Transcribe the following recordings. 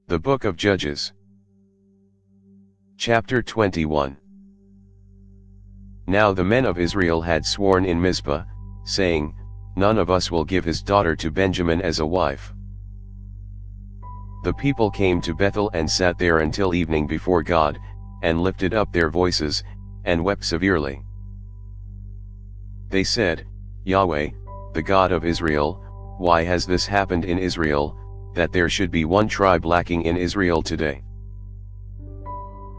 The Book of Judges. Chapter 21. Now the men of Israel had sworn in Mizpah, saying, None of us will give his daughter to Benjamin as a wife. The people came to Bethel and sat there until evening before God, and lifted up their voices, and wept severely. They said, Yahweh, the God of Israel, why has this happened in Israel, that there should be one tribe lacking in Israel today?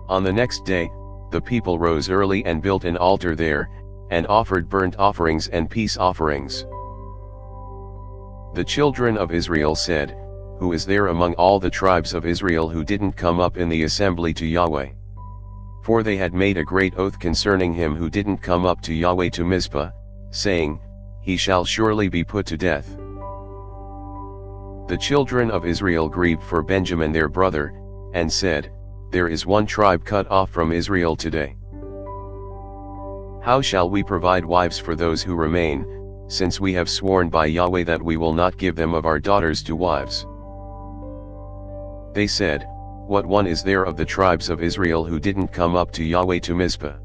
On the next day, the people rose early and built an altar there, and offered burnt offerings and peace offerings. The children of Israel said, Who is there among all the tribes of Israel who didn't come up in the assembly to Yahweh? For they had made a great oath concerning him who didn't come up to Yahweh to Mizpah, saying, He shall surely be put to death. The children of Israel grieved for Benjamin their brother, and said, There is one tribe cut off from Israel today. How shall we provide wives for those who remain, since we have sworn by Yahweh that we will not give them of our daughters to wives? They said, What one is there of the tribes of Israel who didn't come up to Yahweh to Mizpah?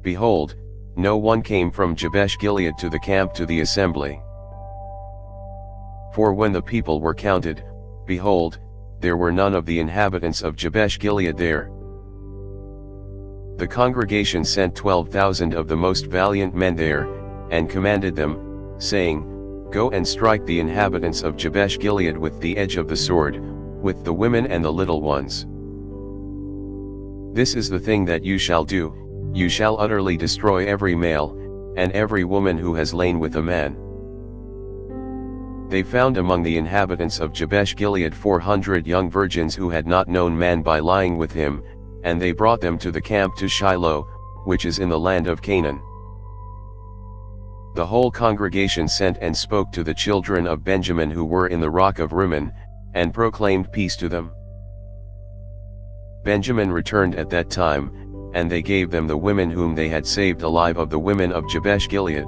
Behold, no one came from Jabesh Gilead to the camp to the assembly. For when the people were counted, behold, there were none of the inhabitants of Jabesh Gilead there. The congregation sent 12,000 of the most valiant men there, and commanded them, saying, Go and strike the inhabitants of Jabesh Gilead with the edge of the sword, with the women and the little ones. This is the thing that you shall do, you shall utterly destroy every male, and every woman who has lain with a man. They found among the inhabitants of Jabesh Gilead 400 young virgins who had not known man by lying with him, and they brought them to the camp to Shiloh, which is in the land of Canaan. The whole congregation sent and spoke to the children of Benjamin who were in the rock of Rimmon, and proclaimed peace to them. Benjamin returned at that time, and they gave them the women whom they had saved alive of the women of Jabesh Gilead.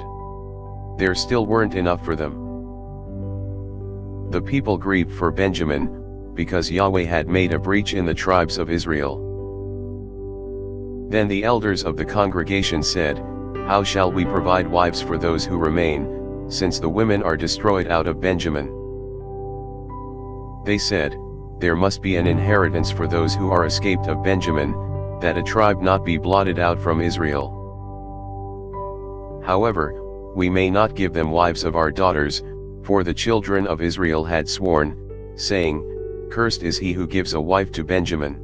There still weren't enough for them. The people grieved for Benjamin, because Yahweh had made a breach in the tribes of Israel. Then the elders of the congregation said, How shall we provide wives for those who remain, since the women are destroyed out of Benjamin? They said, There must be an inheritance for those who are escaped of Benjamin, that a tribe not be blotted out from Israel. However, we may not give them wives of our daughters, for the children of Israel had sworn, saying, Cursed is he who gives a wife to Benjamin.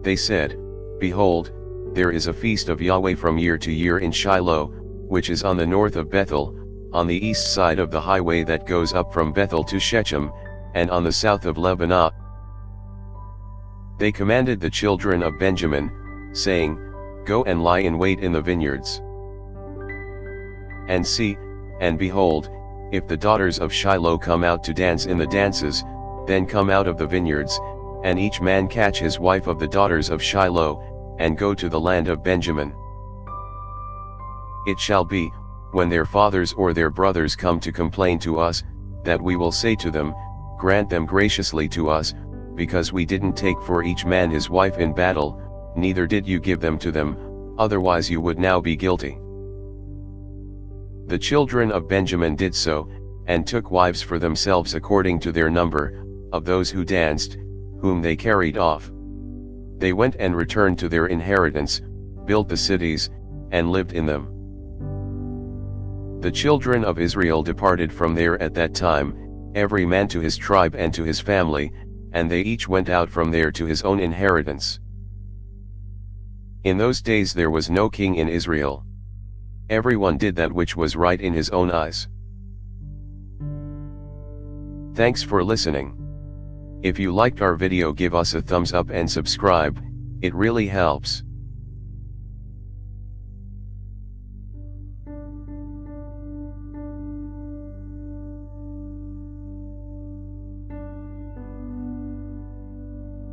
They said, Behold, there is a feast of Yahweh from year to year in Shiloh, which is on the north of Bethel, on the east side of the highway that goes up from Bethel to Shechem, and on the south of Lebanah. They commanded the children of Benjamin, saying, Go and lie in wait in the vineyards. And see, and behold, if the daughters of Shiloh come out to dance in the dances, then come out of the vineyards, and each man catch his wife of the daughters of Shiloh, and go to the land of Benjamin. It shall be, when their fathers or their brothers come to complain to us, that we will say to them, Grant them graciously to us, because we didn't take for each man his wife in battle, neither did you give them to them, otherwise you would now be guilty. The children of Benjamin did so, and took wives for themselves according to their number, of those who danced, whom they carried off. They went and returned to their inheritance, built the cities, and lived in them. The children of Israel departed from there at that time, every man to his tribe and to his family, and they each went out from there to his own inheritance. In those days there was no king in Israel. Everyone did that which was right in his own eyes. Thanks for listening. If you liked our video, give us a thumbs up and subscribe, it really helps.